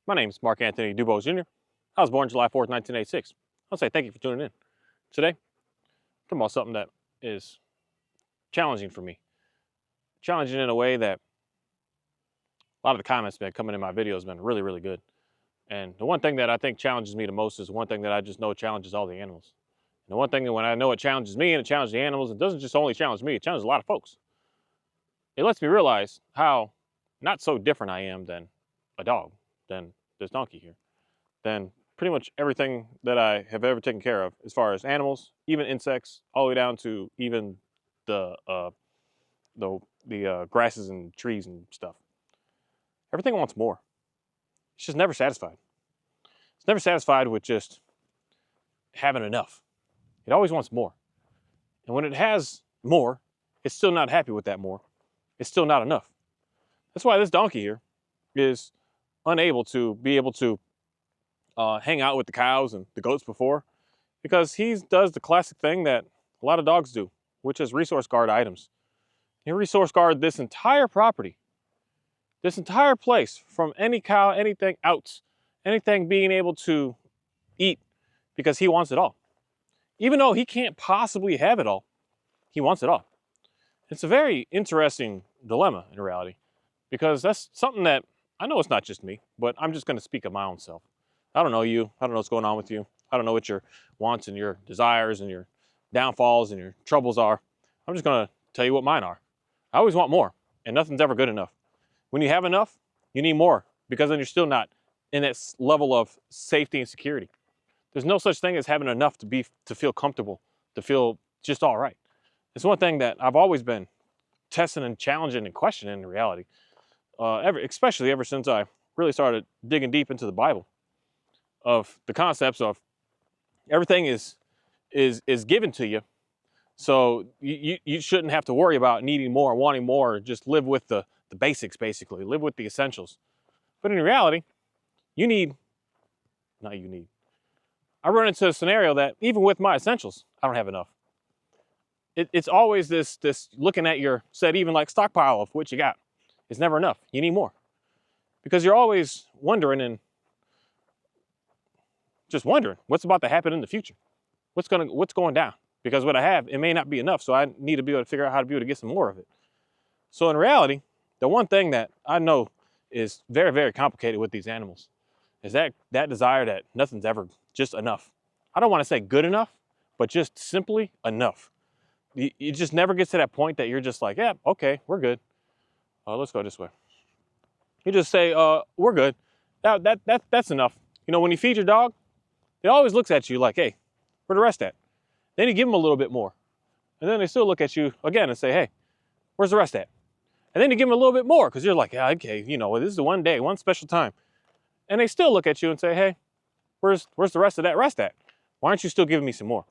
My name is Mark Anthony Dubose Jr. I was born July 4th, 1986. I'll say thank you for tuning in. Today, talking about something that is challenging for me. Challenging in a way that a lot of the comments been coming in my videos have been really, really good. And the one thing that I think challenges me the most is one thing that I just know challenges all the animals. And the one thing that when I know it challenges me and it challenges the animals, it doesn't just only challenge me, it challenges a lot of folks. It lets me realize how not so different I am than a dog, than this donkey here, than pretty much everything that I have ever taken care of as far as animals, even insects, all the way down to even the grasses and trees and stuff. Everything wants more. It's just never satisfied. It's never satisfied with just having enough. It always wants more. And when it has more, it's still not happy with that more. It's still not enough. That's why this donkey here is unable to be able to hang out with the cows and the goats before, because he does the classic thing that a lot of dogs do, which is resource guard items. He resource guard this entire property, this entire place, from any cow, anything out, anything being able to eat, because he wants it all. Even though he can't possibly have it all, he wants it all. It's a very interesting dilemma in reality, because that's something that I know it's not just me, but I'm just going to speak of my own self. I don't know you. I don't know what's going on with you. I don't know what your wants and your desires and your downfalls and your troubles are. I'm just going to tell you what mine are. I always want more, and nothing's ever good enough. When you have enough, you need more, because then you're still not in that level of safety and security. There's no such thing as having enough to feel comfortable, to feel just all right. It's one thing that I've always been testing and challenging and questioning in reality, especially ever since I really started digging deep into the Bible, of the concepts of everything is given to you, so you shouldn't have to worry about needing more, wanting more. Just live with the basics, basically. Live with the essentials. But in reality, I run into a scenario that even with my essentials, I don't have enough. It's always this looking at your set, even like stockpile of what you got. It's never enough. You need more, because you're always wondering and just wondering what's about to happen in the future. What's going down? Because what I have, it may not be enough, so I need to be able to figure out how to be able to get some more of it. So in reality, the one thing that I know is very, very complicated with these animals is that desire that nothing's ever just enough. I don't want to say good enough, but just simply enough. You just never get to that point that you're just like, yeah, okay, we're good. Let's go this way. You just say, we're good. That's enough. You know, when you feed your dog, it always looks at you like, hey, where the rest at? Then you give them a little bit more. And then they still look at you again and say, hey, where's the rest at? And then you give them a little bit more, because you're like, yeah, okay, you know, this is the one day, one special time. And they still look at you and say, hey, where's the rest of that rest at? Why aren't you still giving me some more?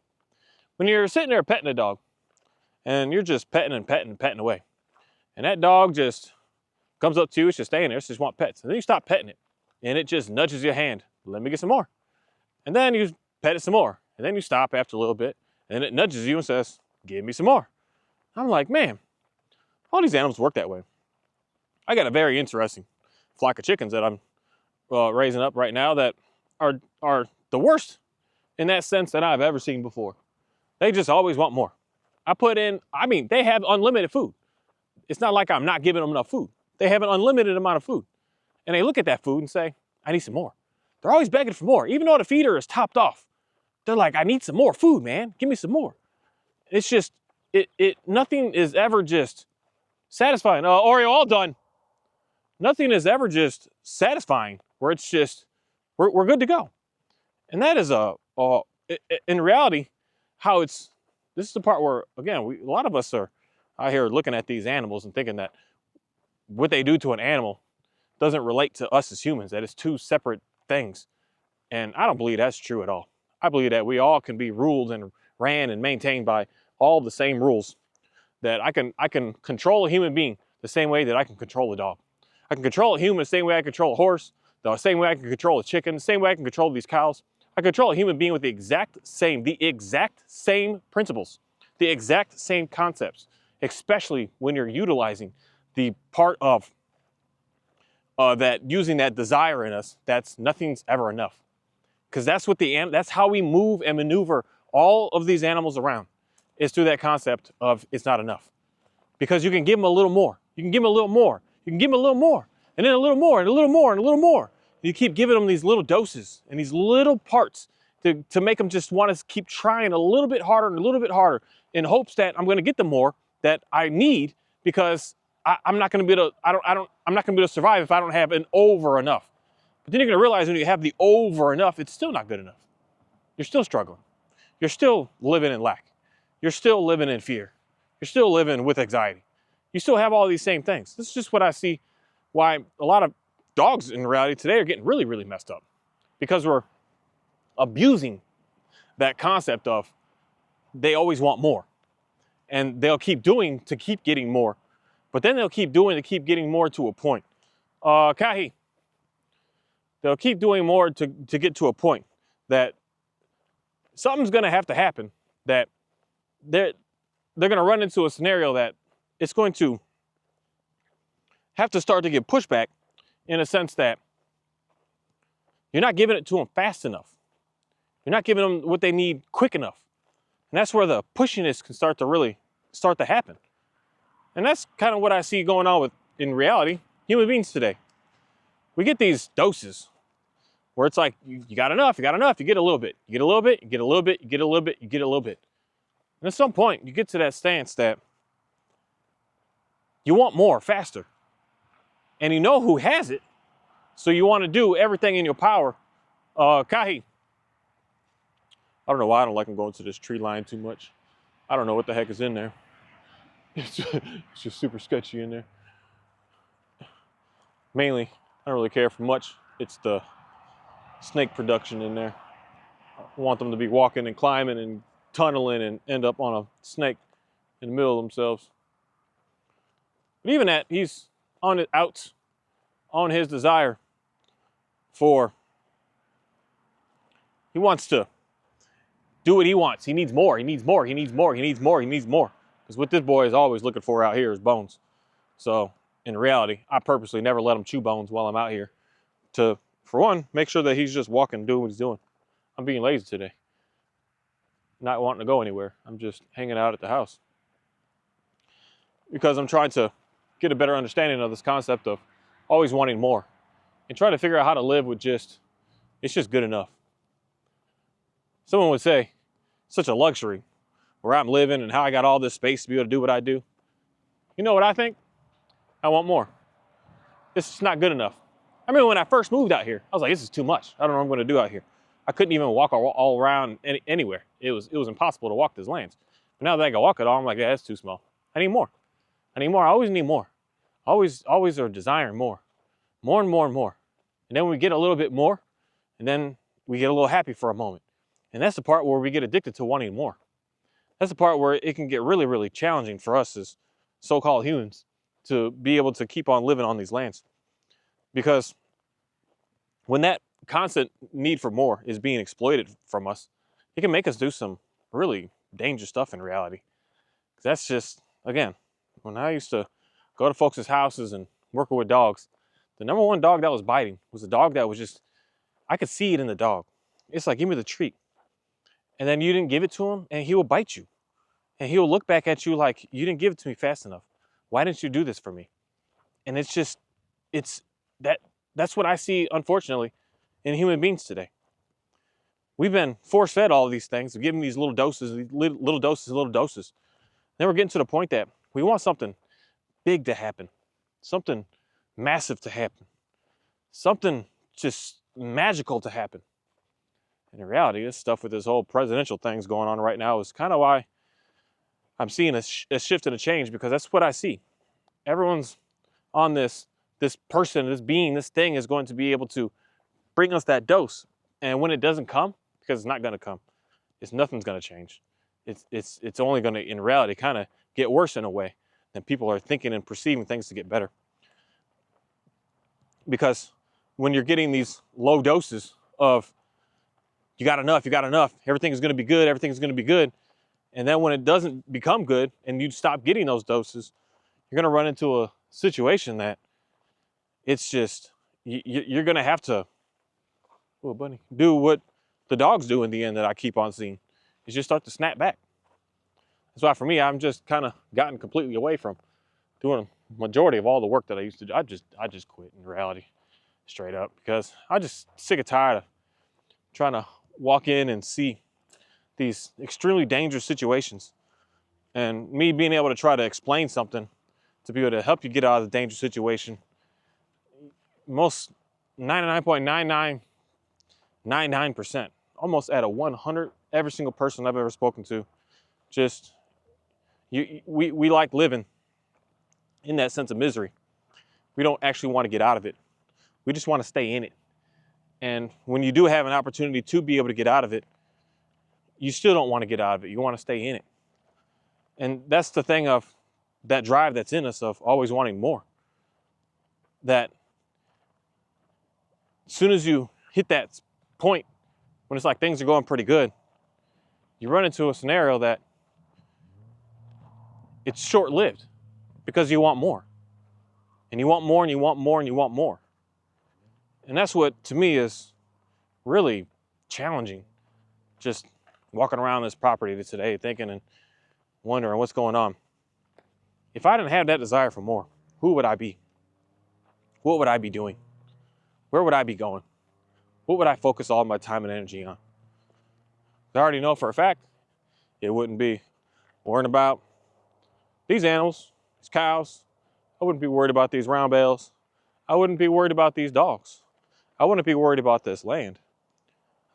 When you're sitting there petting a dog, and you're just petting and petting and petting away, and that dog just comes up to you, it's just staying there, it's just want pets. And then you stop petting it, and it just nudges your hand, let me get some more. And then you pet it some more, and then you stop after a little bit, and then it nudges you and says, give me some more. I'm like, man, all these animals work that way. I got a very interesting flock of chickens that I'm raising up right now that are the worst in that sense that I've ever seen before. They just always want more. They have unlimited food. It's not like I'm not giving them enough food. They have an unlimited amount of food. And they look at that food and say, I need some more. They're always begging for more. Even though the feeder is topped off, they're like, I need some more food, man. Give me some more. It's just, nothing is ever just satisfying. Oreo, all done. Nothing is ever just satisfying where it's just, we're good to go. And that is in reality, this is the part where, again, a lot of us are out here looking at these animals and thinking that what they do to an animal doesn't relate to us as humans, that it's two separate things. And I don't believe that's true at all. I believe that we all can be ruled and ran and maintained by all the same rules. That I can control a human being the same way that I can control a dog. I can control a human the same way I control a horse, the same way I can control a chicken, the same way I can control these cows. I control a human being with the exact same principles, the exact same concepts, especially when you're utilizing the part of that using that desire in us, that's nothing's ever enough. Because that's how we move and maneuver all of these animals around, is through that concept of it's not enough. Because you can give them a little more. You can give them a little more. You can give them a little more, and then a little more, and a little more, and a little more. You keep giving them these little doses and these little parts to make them just want to keep trying a little bit harder and a little bit harder in hopes that I'm going to get the more that I need, because I'm not going to be able to, I'm not going to be able to survive if I don't have an over enough. But then you're going to realize when you have the over enough, it's still not good enough. You're still struggling. You're still living in lack. You're still living in fear. You're still living with anxiety. You still have all these same things. This is just what I see why a lot of dogs in reality today are getting really, really messed up, because we're abusing that concept of they always want more, and they'll keep doing to keep getting more, but then they'll keep doing to keep getting more to a point. Kahi, they'll keep doing more to get to a point that something's going to have to happen, that they're going to run into a scenario that it's going to have to start to get pushback, in a sense that you're not giving it to them fast enough. You're not giving them what they need quick enough. And that's where the pushiness can start to happen. And that's kind of what I see going on with, in reality, human beings today. We get these doses where it's like, you got enough, you got enough, you get a little bit, you get a little bit, you get a little bit, you get a little bit, you get a little bit. And at some point, you get to that stance that you want more faster. And you know who has it, so you want to do everything in your power. Kahi, I don't know why I don't like him going to this tree line too much. I don't know what the heck is in there. It's just super sketchy in there. Mainly, I don't really care for much. It's the snake production in there. I want them to be walking and climbing and tunneling and end up on a snake in the middle of themselves. But even that, he's on it out on his desire for, he wants to do what he wants. He needs more, he needs more, he needs more, he needs more, he needs more. Because what this boy is always looking for out here is bones. So in reality, I purposely never let him chew bones while I'm out here to, for one, make sure that he's just walking and doing what he's doing. I'm being lazy today. Not wanting to go anywhere. I'm just hanging out at the house. Because I'm trying to get a better understanding of this concept of always wanting more, and try to figure out how to live with just, it's just good enough. Someone would say, such a luxury where I'm living and how I got all this space to be able to do what I do. You know what I think? I want more. It's just not good enough. I remember when I first moved out here, I was like, this is too much. I don't know what I'm going to do out here. I couldn't even walk all around anywhere. It was impossible to walk these lands. But now that I can walk it all, I'm like, yeah, that's too small. I need more. I need more. I always need more. Always are desiring more. More and more and more. And then we get a little bit more, and then we get a little happy for a moment. And that's the part where we get addicted to wanting more. That's the part where it can get really, really challenging for us as so-called humans to be able to keep on living on these lands. Because when that constant need for more is being exploited from us, it can make us do some really dangerous stuff in reality. That's just, again, when I used to go to folks' houses and work with dogs, the number one dog that was biting was a dog that was just, I could see it in the dog. It's like, give me the treat. And then you didn't give it to him, and he will bite you. And he'll look back at you like, you didn't give it to me fast enough. Why didn't you do this for me? And it's just, that's what I see, unfortunately, in human beings today. We've been force-fed all of these things, giving these little doses, little doses. Then we're getting to the point that we want something big to happen, something massive to happen, something just magical to happen. And in reality, this stuff with this whole presidential things going on right now is kind of why I'm seeing a shift and a change, because that's what I see. Everyone's on this person, this being, this thing is going to be able to bring us that dose. And when it doesn't come, because it's not going to come, nothing's going to change. It's only going to, in reality, kind of get worse in a way than people are thinking and perceiving things to get better. Because when you're getting these low doses of, you got enough, everything's going to be good, everything's going to be good. And then when it doesn't become good and you stop getting those doses, you're going to run into a situation that it's just, you're going to have to, oh, bunny, do what the dogs do in the end that I keep on seeing, is just start to snap back. That's why for me, I'm just kind of gotten completely away from doing a majority of all the work that I used to do. I just quit in reality, straight up, because I just sick and tired of trying to walk in and see these extremely dangerous situations, and me being able to try to explain something to be able to help you get out of the dangerous situation. Most 99.9999%, almost at a 100, every single person I've ever spoken to, just we like living in that sense of misery. We don't actually want to get out of it. We just want to stay in it. And when you do have an opportunity to be able to get out of it, you still don't want to get out of it. You want to stay in it. And that's the thing of that drive that's in us of always wanting more. That as soon as you hit that point when it's like things are going pretty good, you run into a scenario that it's short-lived because you want more. And you want more and you want more and you want more. And that's what, to me, is really challenging. Just walking around this property today thinking and wondering what's going on. If I didn't have that desire for more, who would I be? What would I be doing? Where would I be going? What would I focus all my time and energy on? I already know for a fact it wouldn't be worrying about these animals, these cows. I wouldn't be worried about these round bales. I wouldn't be worried about these dogs. I wouldn't be worried about this land.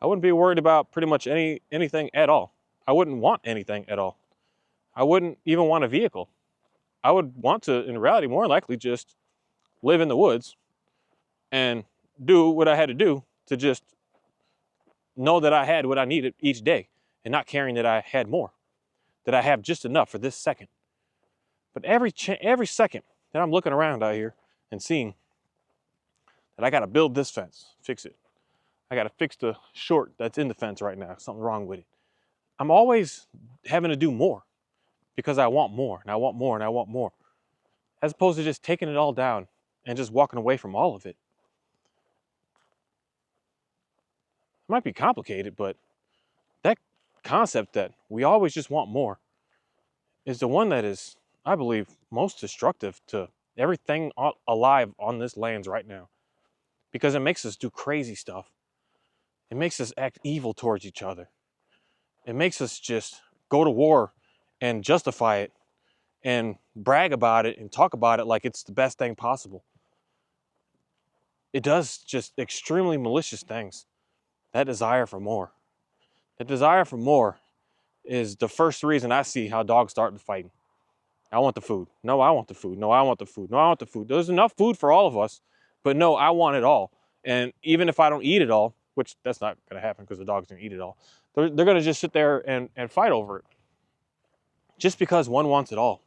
I wouldn't be worried about pretty much anything at all. I wouldn't want anything at all. I wouldn't even want a vehicle. I would want to, in reality, more likely just live in the woods and do what I had to do to just know that I had what I needed each day and not caring that I had more, that I have just enough for this second. But every second that I'm looking around out here and seeing that I got to build this fence, fix it. I got to fix the short that's in the fence right now. Something wrong with it. I'm always having to do more because I want more and I want more and I want more, as opposed to just taking it all down and just walking away from all of it. It might be complicated, but that concept that we always just want more is the one that is, I believe, most destructive to everything alive on this land right now, because it makes us do crazy stuff. It makes us act evil towards each other. It makes us just go to war and justify it and brag about it and talk about it like it's the best thing possible. It does just extremely malicious things. That desire for more. That desire for more is the first reason I see how dogs start fighting. I want the food. No, I want the food. No, I want the food. No, I want the food. There's enough food for all of us, but no, I want it all. And even if I don't eat it all, which that's not going to happen because the dog's going to eat it all, they're going to just sit there and fight over it just because one wants it all.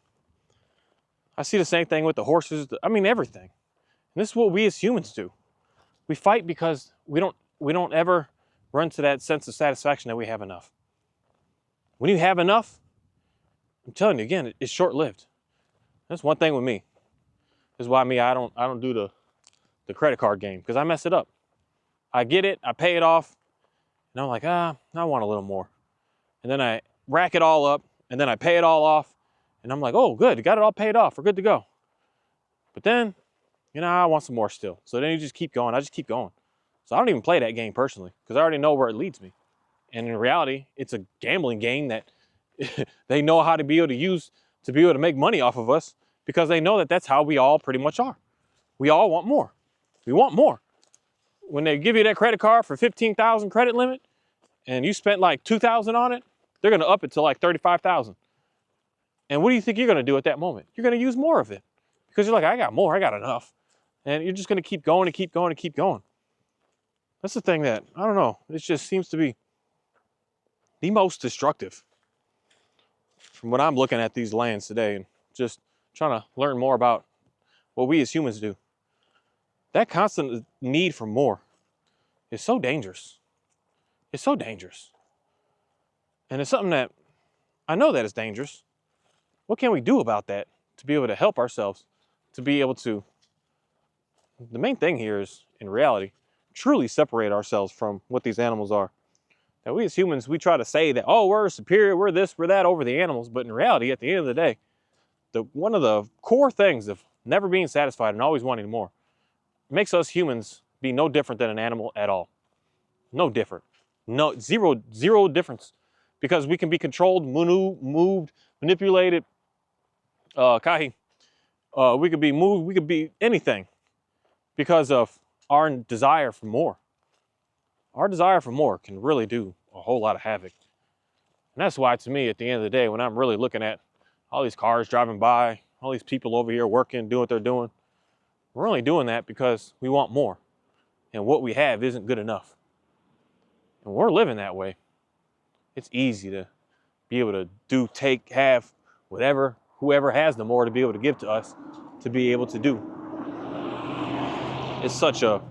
I see the same thing with the horses. I mean, everything. And this is what we as humans do. We fight because we don't ever run to that sense of satisfaction that we have enough. When you have enough, I'm telling you again, it's short-lived. That's one thing with me. This is why I don't do the credit card game, because I mess it up. I get it, I pay it off, and I'm like, I want a little more. And then I rack it all up, and then I pay it all off, and I'm like, oh, good, got it all paid off, we're good to go. But then, I want some more still. So then you just keep going. I just keep going. So I don't even play that game personally, because I already know where it leads me. And in reality, it's a gambling game that they know how to be able to use to be able to make money off of us, because they know that that's how we all pretty much are. We all want more. We want more. When they give you that credit card for $15,000 credit limit and you spent like $2,000 on it, they're going to up it to like $35,000. And what do you think you're going to do at that moment? You're going to use more of it because you're like, I got more, I got enough. And you're just going to keep going and keep going and keep going. That's the thing that, I don't know, it just seems to be the most destructive from what I'm looking at these lands today and just trying to learn more about what we as humans do. That constant need for more is so dangerous. It's so dangerous. And it's something that I know that is dangerous. What can we do about that to be able to help ourselves, to be able to the main thing here is, in reality, truly separate ourselves from what these animals are. Now, we as humans, we try to say that, oh, we're superior, we're this, we're that over the animals. But in reality, at the end of the day, one of the core things of never being satisfied and always wanting more makes us humans be no different than an animal at all. No different. No, zero difference. Because we can be controlled, moved, manipulated. Kahi, we could be moved, we could be anything because of our desire for more. Our desire for more can really do a whole lot of havoc. And that's why, to me, at the end of the day, when I'm really looking at all these cars driving by, all these people over here working, doing what they're doing, we're only doing that because we want more. And what we have isn't good enough. And we're living that way. It's easy to be able to do, take, have, whatever, whoever has the more to be able to give to us, to be able to do. It's such a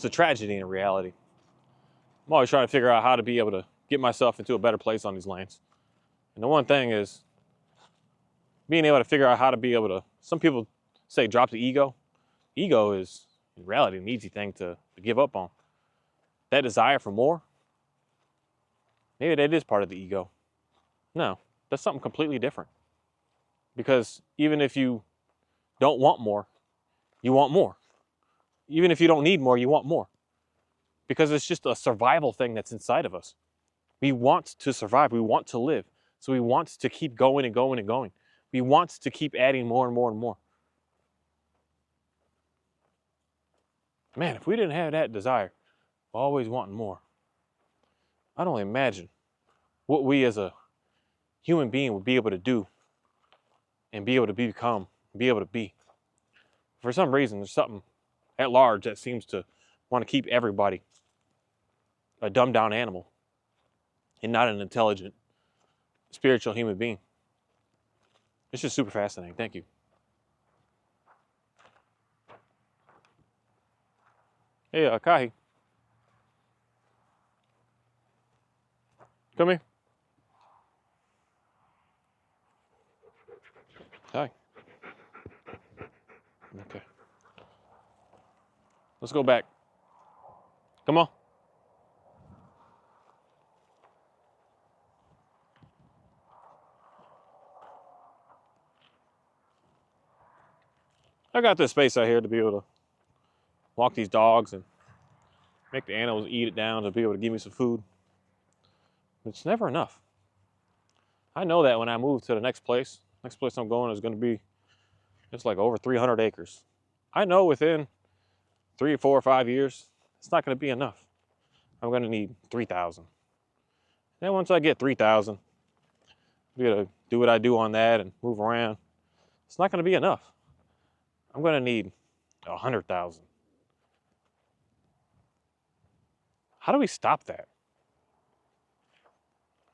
tragedy in reality. I'm always trying to figure out how to be able to get myself into a better place on these lanes. And the one thing is being able to figure out how to be able to, some people say drop the ego. Ego is, in reality, an easy thing to give up on. That desire for more, maybe that is part of the ego. No, that's something completely different. Because even if you don't want more, you want more. Even if you don't need more, you want more. Because it's just a survival thing that's inside of us. We want to survive. We want to live. So we want to keep going and going and going. We want to keep adding more and more and more. Man, if we didn't have that desire, always wanting more, I don't imagine what we as a human being would be able to do and be able to become, be able to be. For some reason, there's something at large that seems to want to keep everybody a dumbed down animal and not an intelligent, spiritual human being. It's just super fascinating. Thank you. Hey, Kahi. Come here. Hi. Okay. Let's go back. Come on. I got this space out here to be able to walk these dogs and make the animals eat it down to be able to give me some food. It's never enough. I know that when I move to the next place I'm going is going to be, it's like over 300 acres. I know within 3 or 4 or 5 years, it's not going to be enough. I'm going to need 3,000. Then once I get 3,000, I'm going to do what I do on that and move around. It's not going to be enough. I'm going to need 100,000. How do we stop that?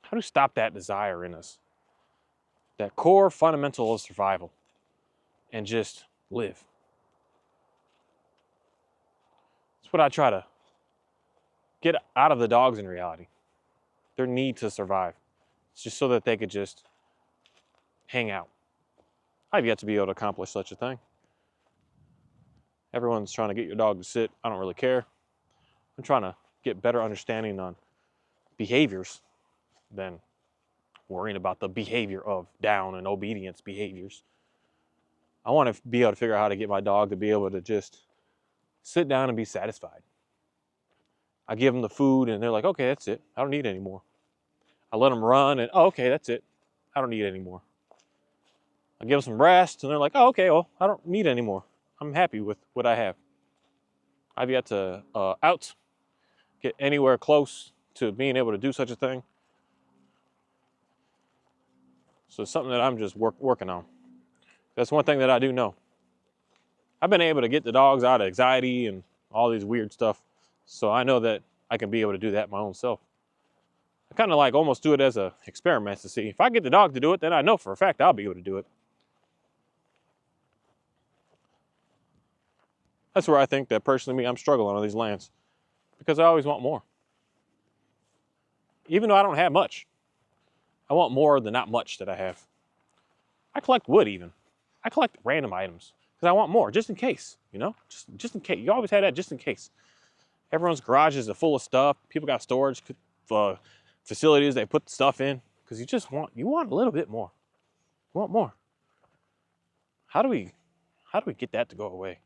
How do we stop that desire in us? That core fundamental of survival, and just live. That's what I try to get out of the dogs in reality. Their need to survive. It's just so that they could just hang out. I've yet to be able to accomplish such a thing. Everyone's trying to get your dog to sit. I don't really care. I'm trying to get better understanding on behaviors than worrying about the behavior of down and obedience behaviors. I want to be able to figure out how to get my dog to be able to just sit down and be satisfied. I give them the food and they're like, okay, that's it. I don't need any more. I let them run and, oh, okay, that's it. I don't need any more. I give them some rest and they're like, oh, okay, well, I don't need any more. I'm happy with what I have. I've yet to get anywhere close to being able to do such a thing. So it's something that I'm just working on. That's one thing that I do know. I've been able to get the dogs out of anxiety and all these weird stuff. So I know that I can be able to do that my own self. I kind of like almost do it as an experiment to see if I get the dog to do it, then I know for a fact I'll be able to do it. That's where I think that personally I'm struggling on these lands because I always want more. Even though I don't have much, I want more than not much that I have. I collect wood even. I collect random items. because I want more, just in case, you know, just in case. You always had that, just in case. Everyone's garages are full of stuff. People got storage facilities they put stuff in because you want a little bit more. You want more. How do we get that to go away?